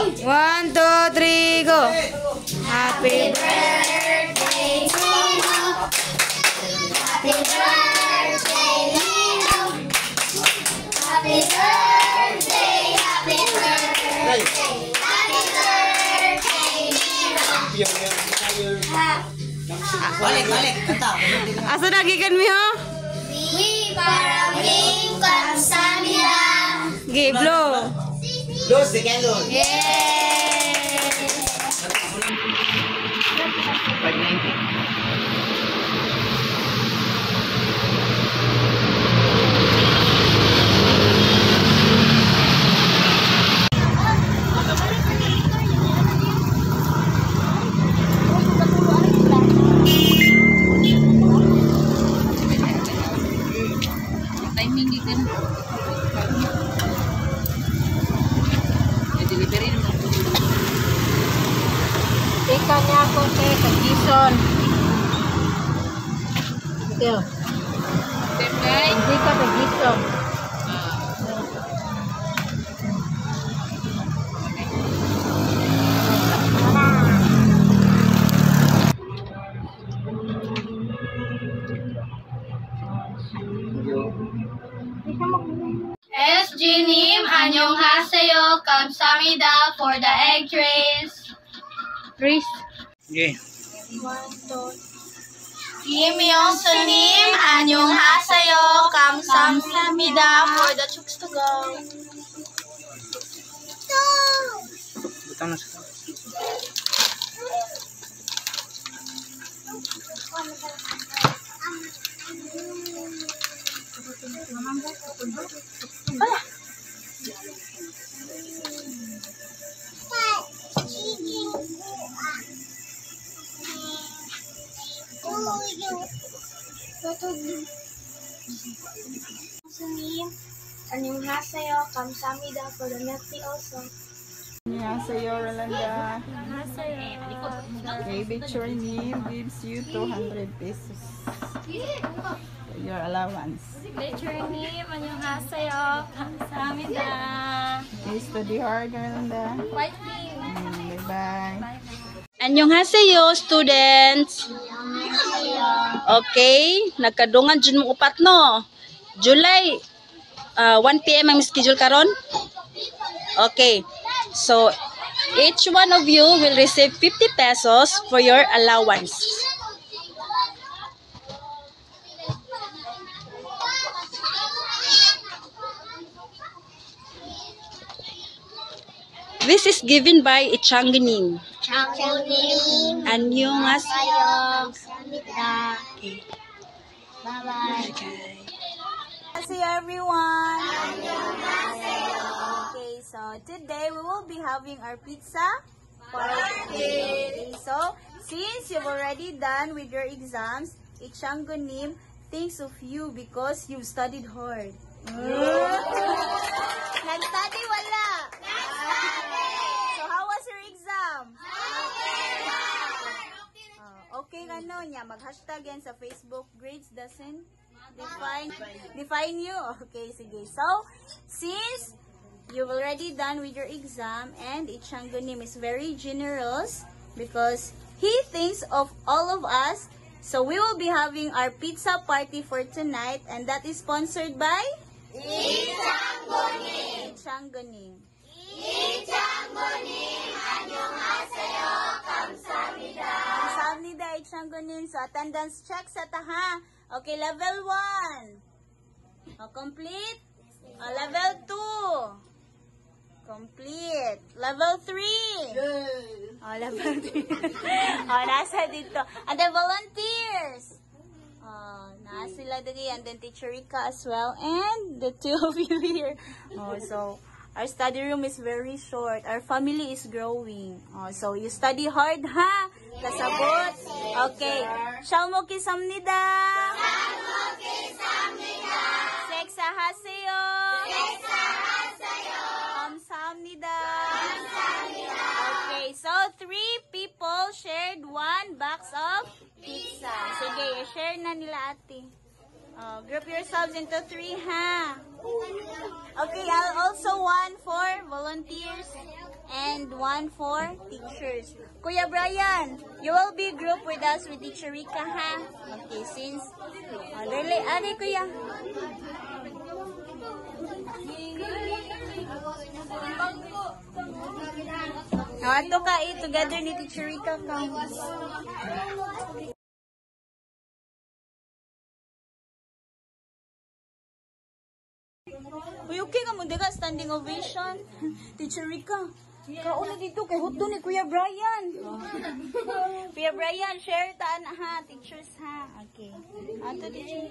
1, 2, 3, go. Happy birthday to you. Happy birthday, Lino. Happy birthday, happy birthday. Happy birthday, Lino. Balik, kanta. Asa nagikan mi ho? We maraming kamsahamnida. Gi blow. Blow, second blow. Yay! 590. Timing gitu. Delivery naman. Teka niya ako sa Gison. Ito. Hindi ka sa Gison. SG Nim, annyeonghaseyo, kamsahamnida for the egg trays. Chris. Okay. Kim Yong-sunim, annyeonghaseyo, kamsahamnida for the chooks to go. Butang na sa. Annyeonghaseyo, kamsahamnida for the milk tea also. Annyeonghaseyo, Rolanda. Baby Chornim gives you 200 pesos. Your allowance. Nature Nim, annyeonghaseyo, kamsahamnida. Okay, study hard, Rolanda. Fighting. Bye-bye. Annyeonghaseyo, students. Okay, nagkadungan dyan mo upat no. July 1 PM ang schedule karon. Okay. So each one of you will receive 50 pesos for your allowance. This is given by Ichanganim. Changgunim, Annyeonghaseyo. kamsahamnida. Okay. Bye-bye. Annyeonghaseyo everyone. Okay, so today we will be having our pizza party. So since you've already done with your exams, Ichanganim thinks of you because you've studied hard. Nag-study wala. So how was your exam? Okay ka no niya, mag-hashtag yan sa Facebook, grades doesn't define you. Okay, sige. So, since you've already done with your exam and Ichanganim is very generous because he thinks of all of us, so we will be having our pizza party for tonight and that is sponsored by Ichangunim. Ichanganim. Ichangunim, annyeonghaseyo, kamsahamnida. Kamsahamnida, Ichanganim. So, attendance check sa taha. Okay, level 1. Complete. Level 2. Complete. Level 3. Level 3. Nasa dito. And then volunteers. Nasa sila dito. And then Teacher Rika as well. And the two of you here. So, our study room is very short. Our family is growing. So, you study hard, ha? Kasabot. Okay. Shalmokisamnida. Shalmokisamnida. Seksahaseyo. Seksahaseyo. Kamsahamnida. Kamsahamnida. Okay. So, 3 people shared 1 box of pizza. Sige, share na nila ate. Group yourselves into 3, ha? Okay, I'll also one for volunteers and and one for teachers. Kuya Brian, you will be group with us with Teacher Rika, ha? Okay, since... dali, kuya. Ato ka together ni Teacher Rika ka. Uy, okay ka mo, diga, standing ovation. Teacher Rika, kauna dito kay Huto ni Kuya Brian. Kuya Brian, share taan ha, teachers ha. Okay. Ato, teacher.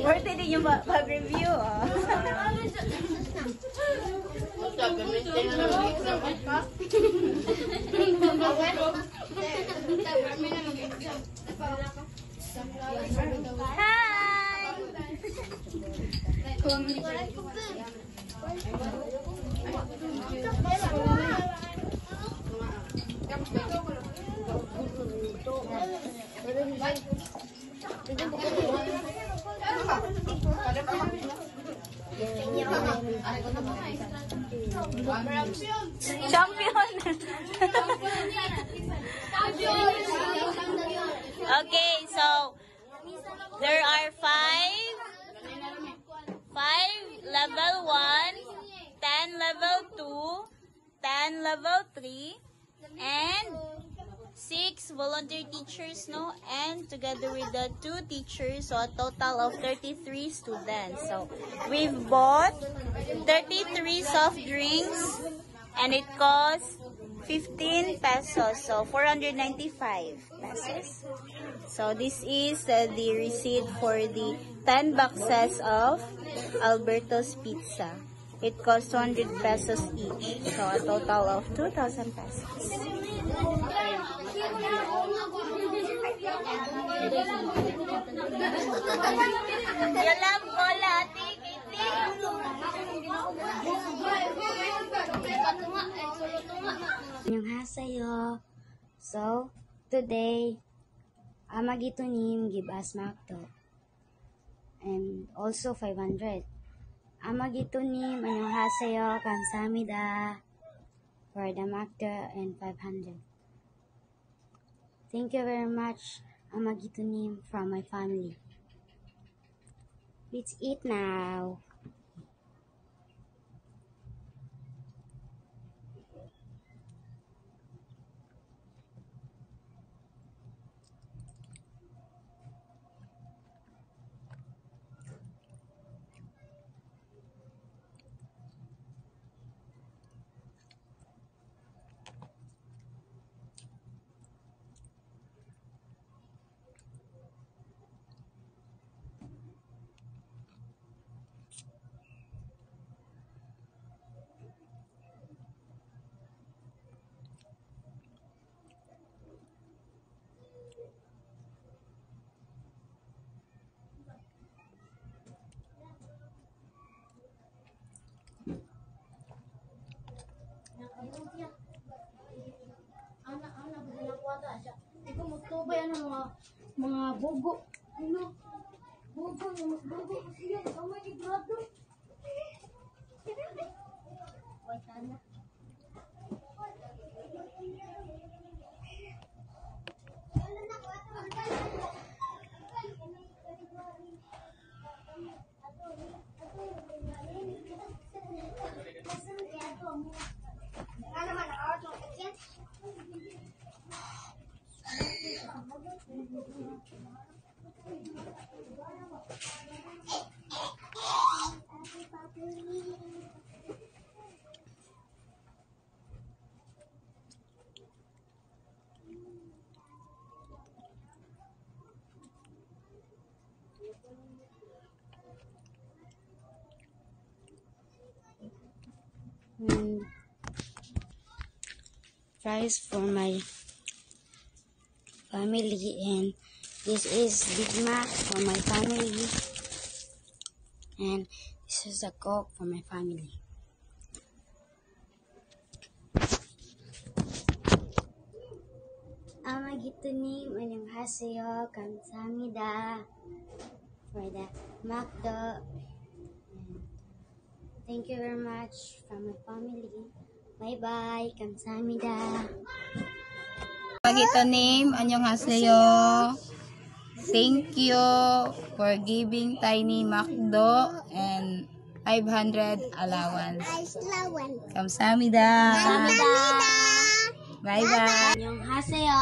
Birthday din yung pag-review. Champion. Okay, so there are five level 1, 10 level 2, 10 level 3, and 6 volunteer teachers, no? And together with the 2 teachers, so a total of 33 students. So we've bought 33 soft drinks and it costs 15 pesos, so 495 pesos. So this is the receipt for the 10 boxes of Alberto's Pizza. It costs 200 pesos each, so a total of 2,000 pesos. You love cola, 안녕하세요. So today Amagitunim give us Macdo and also 500. Amagitunim 안녕하세요. 감사합니다 for the Macdo and 500. Thank you very much, Amagitunim, from my family. Let's eat now. Mga bugo. Ano? Bugo kasi yan. Oh my God. Wala na. Fries for my family, and this is Big Mac for my family, and this is a Coke for my family. Amagitunim annyeonghaseyo 감사합니다 for the McDo. Thank you very much from my family. Bye bye. 감사합니다. Magitonim, annyeonghaseyo. Thank you for giving Tiny McDo and 500 allowance. 감사합니다. Bye bye. 안녕하세요.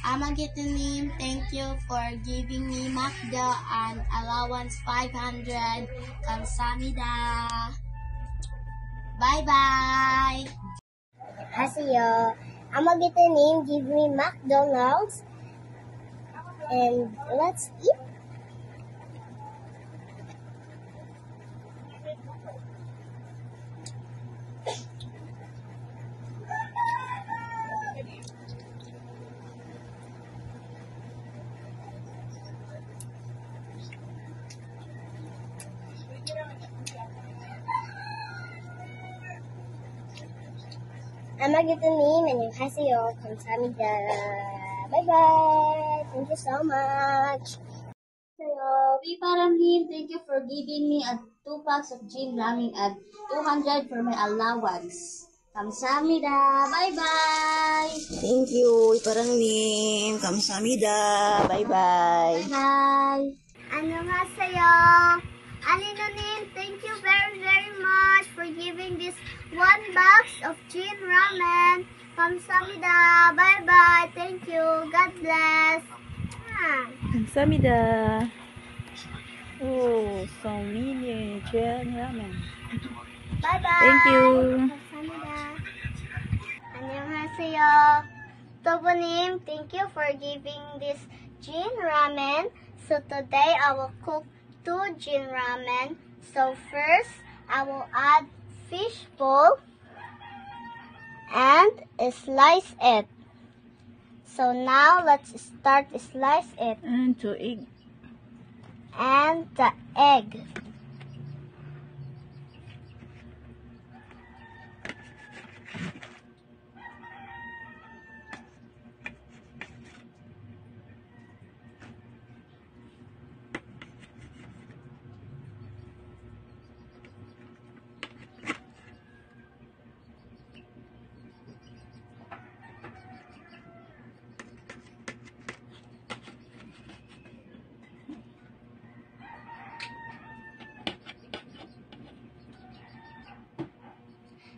Amagitunim, thank you for giving me McDo and allowance 500. 감사합니다. Bye bye. 안녕하세요. Amagitunim, give me McDonald's and let's eat. Amagitunim, 안녕하세요. 감사합니다. Bye bye. Thank you so much. Piparam님, thank you for giving me 2 packs of gin ramen at 200 for my allowance. 감사합니다. Bye bye. Thank you, Iparangnim. Kamsahamnida. Bye-bye. Bye. 안녕하세요. Alinonim, thank you very, very much for giving this 1 box of gin ramen. 감사합니다. Bye bye. Thank you. God bless. 감사합니다. Oh, so many Korean ramen. Bye bye. Thank you. 감사합니다. 안녕하세요. Tobonim, thank you for giving this gin ramen. So today I will cook 2 gin ramen. So first, I will add fish bowl and slice it. So now let's start slice it And to egg. and the egg.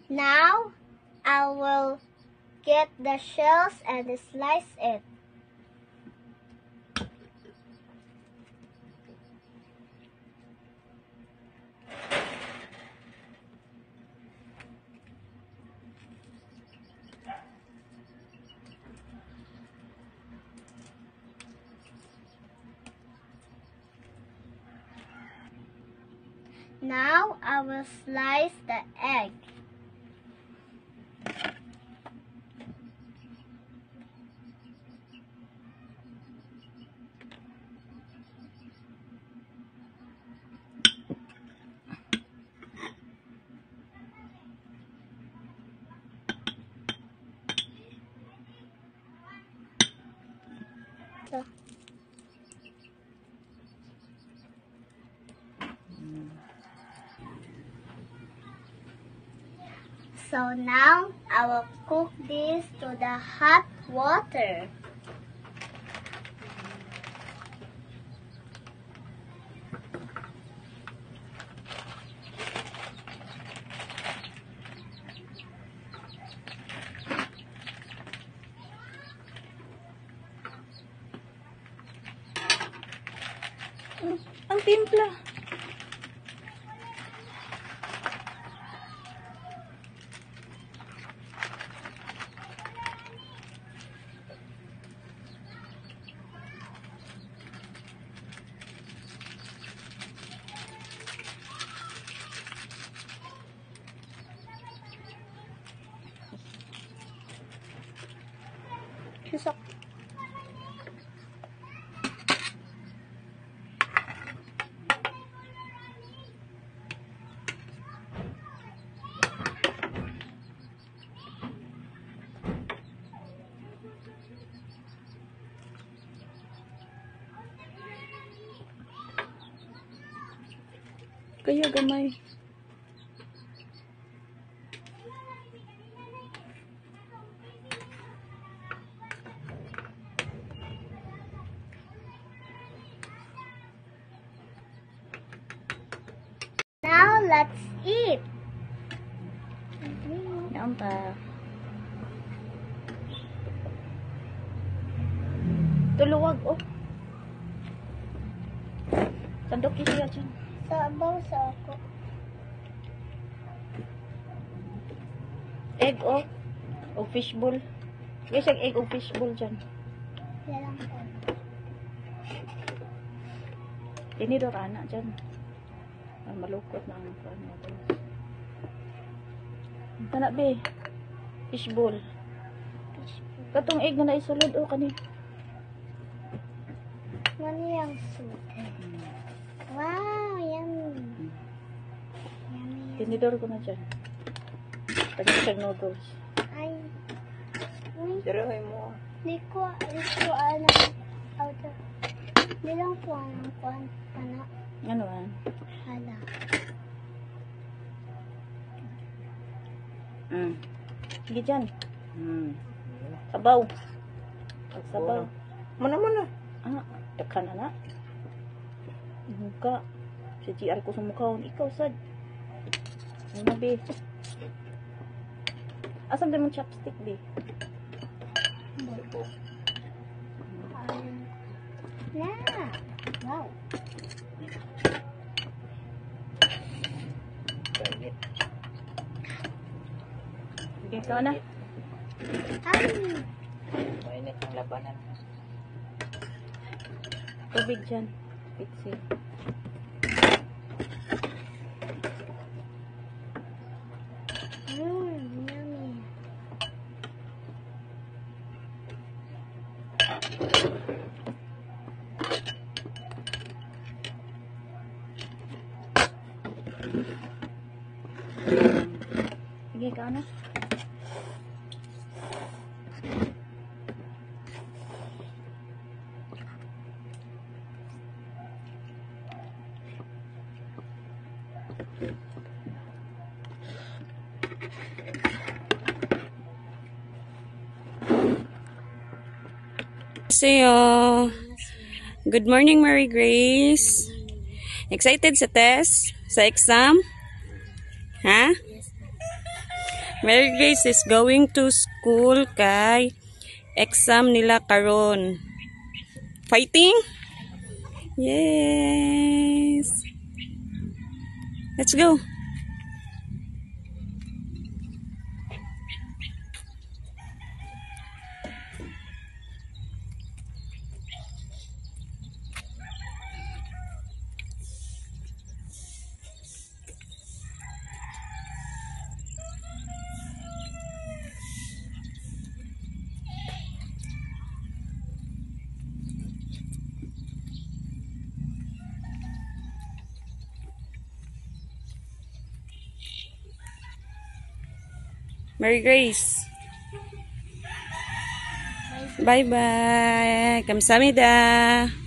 Now, I will get the shells and slice it. Now, I will slice the egg. So now I will cook this to the hot water. Ang timpla. Susok. Kaya gamay. Now let's eat. Yan pa. Tuluwag, oh. Sandok siya dyan. Sabaw sa ako. Egg, oh. O fishbowl. Guys, ang egg o fishbowl dyan. Yan lang po. Tinidor, anak dyan. Ay, malukot na ang ano. Tanak, be. Fishbowl. Katong egg na naisulod, oh, kanin. Mani yung soup. Wow, yummy. Yummy. Tinidor ko na dyan. Tagin siya noodles. Ay. Uy, Diroy mo. di ko auto. Di lang po ang kuwan pana. Ano, ah? Hala. Sige dyan. Sabaw. Sabaw. Muna. Ah, takhan na na. Muka. Sa GR ko sa mukha. Ikaw, sad. Ano, be? Asam din mong chopstick, be? Na. Wow. Sige, ikaw na. Ay. Mainit ang labanan. Tubig dyan. Pixie. Yummy. Sige, ikaw na. Sayo. Good morning, Mary Grace. Excited sa test? Sa exam? Ha? Mary Grace is going to school kay exam nila karon. Fighting? Yes. Let's go. Mary Grace. Bye-bye. Kamsahamnida.